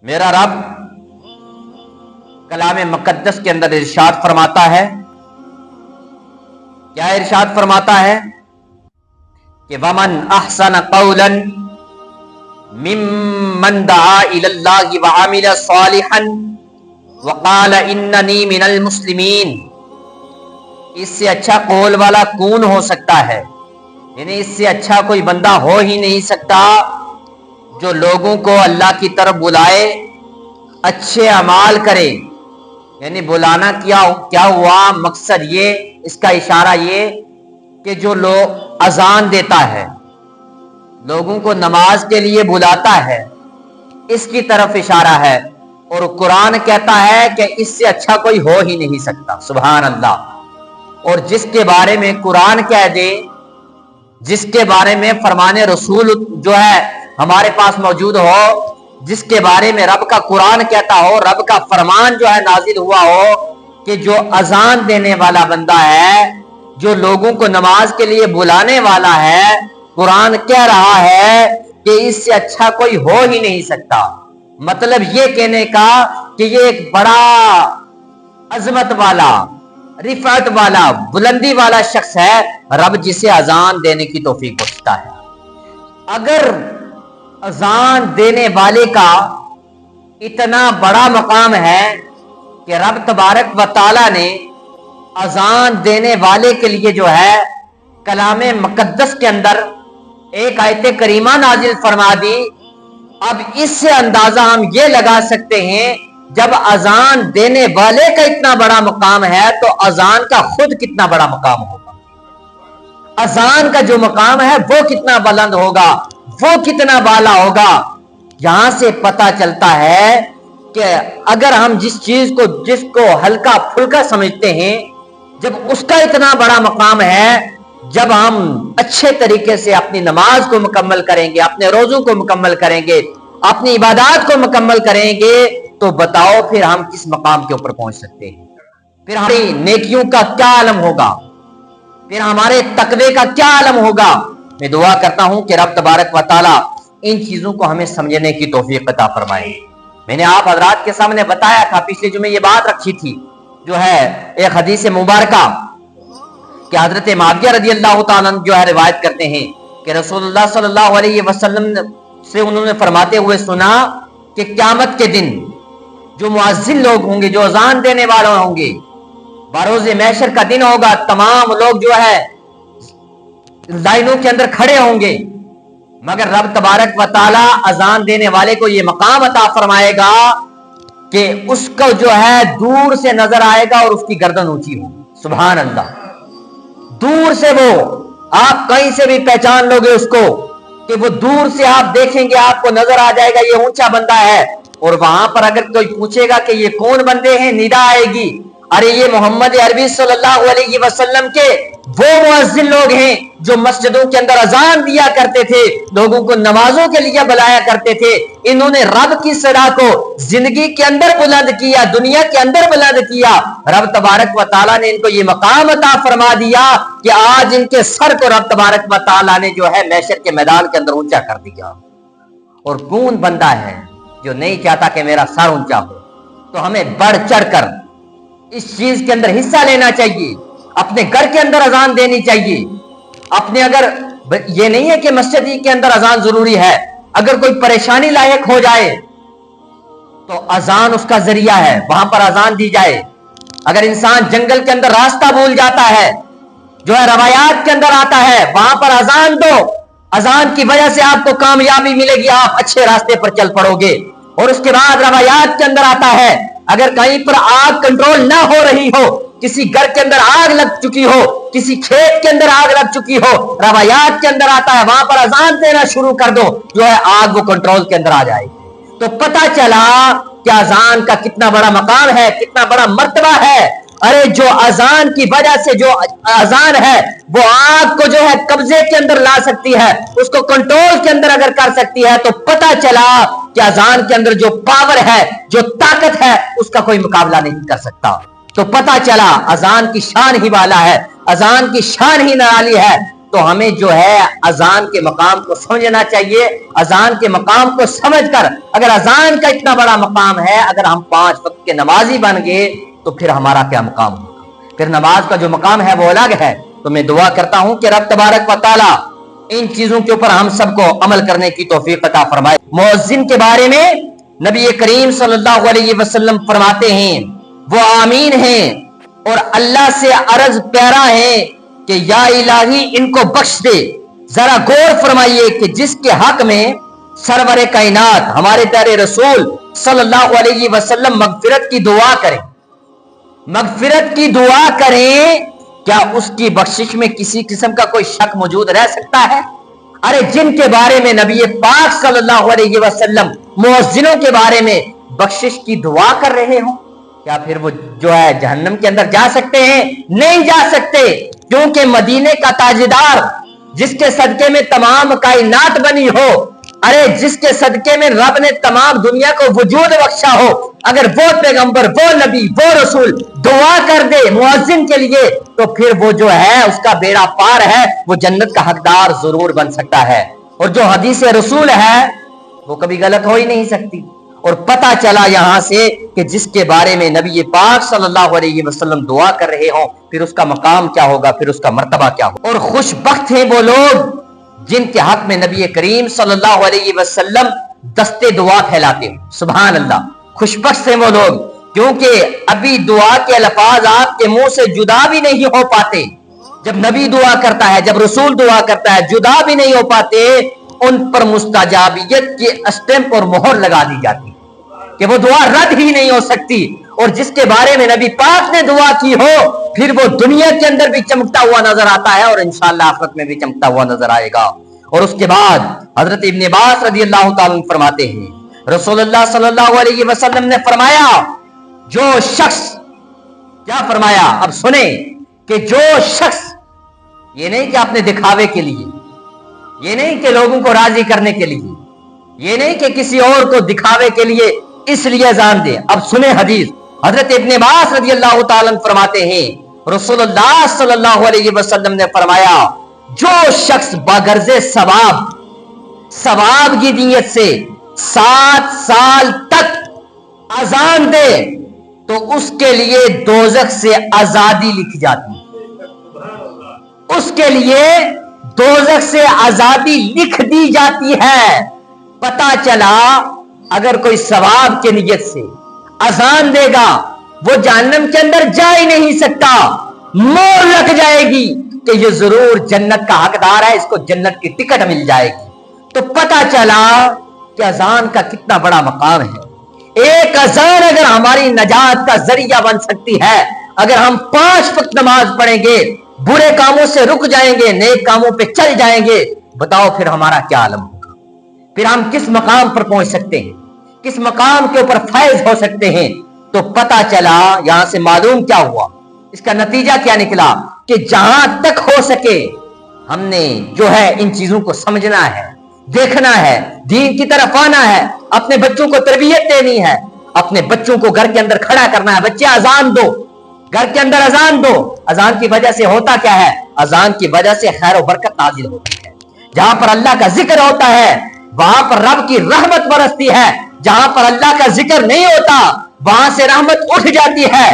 میرا رب کلام مقدس کے اندر ارشاد فرماتا ہے، کیا ارشاد فرماتا ہے کہ وَمَنْ أَحْسَنَ قَوْلًا مِّمَّنْ دَعَا إِلَى اللَّهِ وَعَمِلَ صَالِحًا وَقَالَ إِنَّنِي مِنَ الْمُسْلِمِينَ۔ اس سے اچھا قول والا کون ہو سکتا ہے؟ یعنی اس سے اچھا کوئی بندہ ہو ہی نہیں سکتا جو لوگوں کو اللہ کی طرف بلائے، اچھے اعمال کرے۔ یعنی بلانا کیا ہوا؟ مقصد یہ، اس کا اشارہ یہ کہ جو لوگ اذان دیتا ہے، لوگوں کو نماز کے لیے بلاتا ہے، اس کی طرف اشارہ ہے۔ اور قرآن کہتا ہے کہ اس سے اچھا کوئی ہو ہی نہیں سکتا۔ سبحان اللہ۔ اور جس کے بارے میں قرآن کہہ دے، جس کے بارے میں فرمان رسول جو ہے ہمارے پاس موجود ہو، جس کے بارے میں رب کا قرآن کہتا ہو، رب کا فرمان جو ہے نازل ہوا ہو کہ جو اذان دینے والا بندہ ہے، جو لوگوں کو نماز کے لیے بلانے والا ہے، قرآن کہہ رہا ہے کہ اس سے اچھا کوئی ہو ہی نہیں سکتا۔ مطلب یہ کہنے کا کہ یہ ایک بڑا عظمت والا، رفعت والا، بلندی والا شخص ہے رب جسے اذان دینے کی توفیق بخشتا ہے۔ اگر اذان دینے والے کا اتنا بڑا مقام ہے کہ رب تبارک و تعالی نے اذان دینے والے کے لیے جو ہے کلام مقدس کے اندر ایک آیت کریمہ نازل فرما دی، اب اس سے اندازہ ہم یہ لگا سکتے ہیں جب اذان دینے والے کا اتنا بڑا مقام ہے تو اذان کا خود کتنا بڑا مقام ہوگا۔ اذان کا جو مقام ہے وہ کتنا بلند ہوگا، وہ کتنا بالا ہوگا۔ یہاں سے پتہ چلتا ہے کہ اگر ہم جس کو ہلکا پھلکا سمجھتے ہیں، جب اس کا اتنا بڑا مقام ہے، جب ہم اچھے طریقے سے اپنی نماز کو مکمل کریں گے، اپنے روزوں کو مکمل کریں گے، اپنی عبادات کو مکمل کریں گے، تو بتاؤ پھر ہم کس مقام کے اوپر پہنچ سکتے ہیں؟ پھر ہماری نیکیوں کا کیا عالم ہوگا؟ پھر ہمارے تقوی کا کیا عالم ہوگا؟ میں دعا کرتا ہوں کہ رب تبارک و تعالی ان چیزوں کو ہمیں سمجھنے کی توفیق عطا فرمائے۔ میں نے آپ حضرات کے سامنے بتایا تھا، پچھلے جمعے یہ بات رکھی تھی، جو ہے ایک حدیث مبارکہ کہ حضرت معاویہ رضی اللہ تعالیٰ عنہ جو ہے روایت کرتے ہیں کہ رسول اللہ صلی اللہ علیہ وسلم سے انہوں نے فرماتے ہوئے سنا کہ قیامت کے دن جو مؤذن لوگ ہوں گے، جو اذان دینے والے ہوں گے، بروز محشر کا دن ہوگا، تمام لوگ جو ہے لائنوں کے اندر کھڑے ہوں گے، مگر رب تبارک و تعالی اذان دینے والے کو یہ مقام عطا فرمائے گا کہ اس کو جو ہے دور سے نظر آئے گا اور اس کی گردن اونچی ہوگی۔ سبحان اللہ۔ دور سے وہ، آپ کہیں سے بھی پہچان لو گے اس کو، کہ وہ دور سے آپ دیکھیں گے، آپ کو نظر آ جائے گا یہ اونچا بندہ ہے۔ اور وہاں پر اگر کوئی پوچھے گا کہ یہ کون بندے ہیں، ندا آئے گی، ارے یہ محمد عربی صلی اللہ علیہ وسلم کے وہ مؤذن لوگ ہیں جو مسجدوں کے اندر اذان دیا کرتے تھے، لوگوں کو نمازوں کے لیے بلایا کرتے تھے۔ انہوں نے رب کی صدا کو زندگی کے اندر بلند کیا، دنیا کے اندر بلند کیا۔ رب تبارک و تعالیٰ نے ان کو یہ مقام عطا فرما دیا کہ آج ان کے سر کو رب تبارک و تعالیٰ نے جو ہے محشر کے میدان کے اندر اونچا کر دیا۔ اور کون بندہ ہے جو نہیں چاہتا کہ میرا سر اونچا ہو؟ تو ہمیں بڑھ چڑھ کر اس چیز کے اندر حصہ لینا چاہیے، اپنے گھر کے اندر اذان دینی چاہیے۔ اپنے اگر یہ نہیں ہے کہ مسجد کے اندر اذان ضروری ہے، اگر کوئی پریشانی لاحق ہو جائے تو اذان اس کا ذریعہ ہے، وہاں پر اذان دی جائے۔ اگر انسان جنگل کے اندر راستہ بھول جاتا ہے، جو ہے روایات کے اندر آتا ہے، وہاں پر اذان دو، اذان کی وجہ سے آپ کو کامیابی ملے گی، آپ اچھے راستے پر چل پڑو گے۔ اور اس کے بعد روایات کے اندر آتا ہے، اگر کہیں پر آگ کنٹرول نہ ہو رہی ہو، کسی گھر کے اندر آگ لگ چکی ہو، کسی کھیت کے اندر آگ لگ چکی ہو، روایات کے اندر آتا ہے وہاں پر اذان دینا شروع کر دو، جو ہے آگ وہ کنٹرول کے اندر آ جائے گی۔ تو پتہ چلا کہ اذان کا کتنا بڑا مقام ہے، کتنا بڑا مرتبہ ہے۔ ارے جو اذان کی وجہ سے جو اذان ہے وہ آگ کو جو ہے قبضے کے اندر لا سکتی ہے، اس کو کنٹرول کے اندر اگر کر سکتی ہے، تو پتہ چلا کہ اذان کے اندر جو پاور ہے، جو طاقت ہے، اس کا کوئی مقابلہ نہیں کر سکتا۔ تو پتہ چلا اذان کی شان ہی والا ہے، اذان کی شان ہی نرالی ہے۔ تو ہمیں جو ہے اذان کے مقام کو سمجھنا چاہیے. اذان کے مقام کو سمجھ کر, اگر اذان کا اتنا بڑا مقام ہے, اگر ہم 5 وقت کے نمازی بن گئے تو پھر ہمارا کیا مقام ہوگا؟ پھر نماز کا جو مقام ہے وہ الگ ہے. تو میں دعا کرتا ہوں کہ رب تبارک و تعالی ان چیزوں کے اوپر ہم سب کو عمل کرنے کی توفیق عطا فرمائے. مؤذن کے بارے میں نبی کریم صلی اللہ علیہ وسلم فرماتے ہیں وہ آمین ہیں اور اللہ سے عرض پیارا ہے کہ یا الہی ان کو بخش دے. ذرا غور فرمائیے کہ جس کے حق میں سرور کائنات ہمارے پیارے رسول صلی اللہ علیہ وسلم مغفرت کی دعا کریں, مغفرت کی دعا کریں, کیا اس کی بخشش میں کسی قسم کا کوئی شک موجود رہ سکتا ہے؟ ارے جن کے بارے میں نبی پاک صلی اللہ علیہ وسلم مؤذنوں کے بارے میں بخشش کی دعا کر رہے ہوں, کیا پھر وہ جو ہے جہنم کے اندر جا سکتے ہیں؟ نہیں جا سکتے, کیونکہ مدینے کا تاجدار جس کے صدقے میں تمام کائنات بنی ہو, ارے جس کے صدقے میں رب نے تمام دنیا کو وجود بخشا ہو, اگر وہ پیغمبر, وہ نبی, وہ رسول دعا کر دے مؤذن کے لیے تو پھر وہ جو ہے اس کا بیڑا پار ہے, وہ جنت کا حقدار ضرور بن سکتا ہے. اور جو حدیث رسول ہے وہ کبھی غلط ہو ہی نہیں سکتی. اور پتہ چلا یہاں سے کہ جس کے بارے میں نبی پاک صلی اللہ علیہ وسلم دعا کر رہے ہوں پھر اس کا مقام کیا ہوگا, پھر اس کا مرتبہ کیا ہوگا. اور خوش بخت ہیں وہ لوگ جن کے حق میں نبی کریم صلی اللہ علیہ وسلم دستے دعا پھیلاتے ہیں. سبحان اللہ, خوش بخت ہیں وہ لوگ, کیونکہ ابھی دعا کے الفاظ آپ کے منہ سے جدا بھی نہیں ہو پاتے. جب نبی دعا کرتا ہے, جب رسول دعا کرتا ہے, جدا بھی نہیں ہو پاتے, ان پر مستجابیت کی اسٹمپ اور مہر لگا دی جاتی کہ وہ دعا رد ہی نہیں ہو سکتی. اور جس کے بارے میں نبی پاک نے دعا کی ہو پھر وہ دنیا کے اندر بھی چمکتا ہوا نظر آتا ہے اور انشاءاللہ آخرت میں بھی چمکتا ہوا نظر آئے گا. اور اس کے بعد حضرت ابن عباس رضی اللہ تعالیٰ فرماتے ہیں رسول اللہ صلی اللہ علیہ وسلم نے فرمایا جو شخص, کیا فرمایا اب سنیں, کہ جو شخص, یہ نہیں کہ اپنے دکھاوے کے لیے, یہ نہیں کہ لوگوں کو راضی کرنے کے لیے, یہ نہیں کہ کسی اور کو دکھاوے کے لیے اس لیے اذان دے. اب سنیں حدیث, حضرت ابن عباس رضی اللہ تعالیٰ فرماتے ہیں رسول اللہ صلی اللہ علیہ وسلم نے فرمایا جو شخص بغرض ثواب کی نیت سے 7 سال تک اذان دے تو اس کے لیے دوزخ سے آزادی لکھی جاتی ہے. اس کے لیے دوزخ سے آزادی لکھ دی جاتی ہے. پتہ چلا اگر کوئی ثواب کی نیت سے اذان دے گا وہ جہنم کے اندر جا ہی نہیں سکتا, مور لگ جائے گی کہ یہ ضرور جنت کا حقدار ہے, اس کو جنت کی ٹکٹ مل جائے گی. تو پتہ چلا کہ اذان کا کتنا بڑا مقام ہے. ایک اذان اگر ہماری نجات کا ذریعہ بن سکتی ہے, اگر ہم 5 وقت نماز پڑھیں گے, برے کاموں سے رک جائیں گے, نیک کاموں پہ چل جائیں گے, بتاؤ پھر ہمارا کیا عالم ہوگا, پھر ہم کس مقام پر پہنچ سکتے ہیں, کس مقام کے اوپر فائز ہو سکتے ہیں. تو پتہ چلا یہاں سے معلوم کیا ہوا, اس کا نتیجہ کیا نکلا کہ جہاں تک ہو سکے ہم نے جو ہے ان چیزوں کو سمجھنا ہے, دیکھنا ہے, دین کی طرف آنا ہے, اپنے بچوں کو تربیت دینی ہے, اپنے بچوں کو گھر کے اندر کھڑا کرنا ہے. بچے اذان دو, گھر کے اندر اذان دو. اذان کی وجہ سے ہوتا کیا ہے, اذان کی وجہ سے خیر و برکت نازل ہوتی ہے. جہاں پر اللہ کا ذکر ہوتا ہے وہاں پر رب کی رحمت برستی ہے, جہاں پر اللہ کا ذکر نہیں ہوتا وہاں سے رحمت اٹھ جاتی ہے.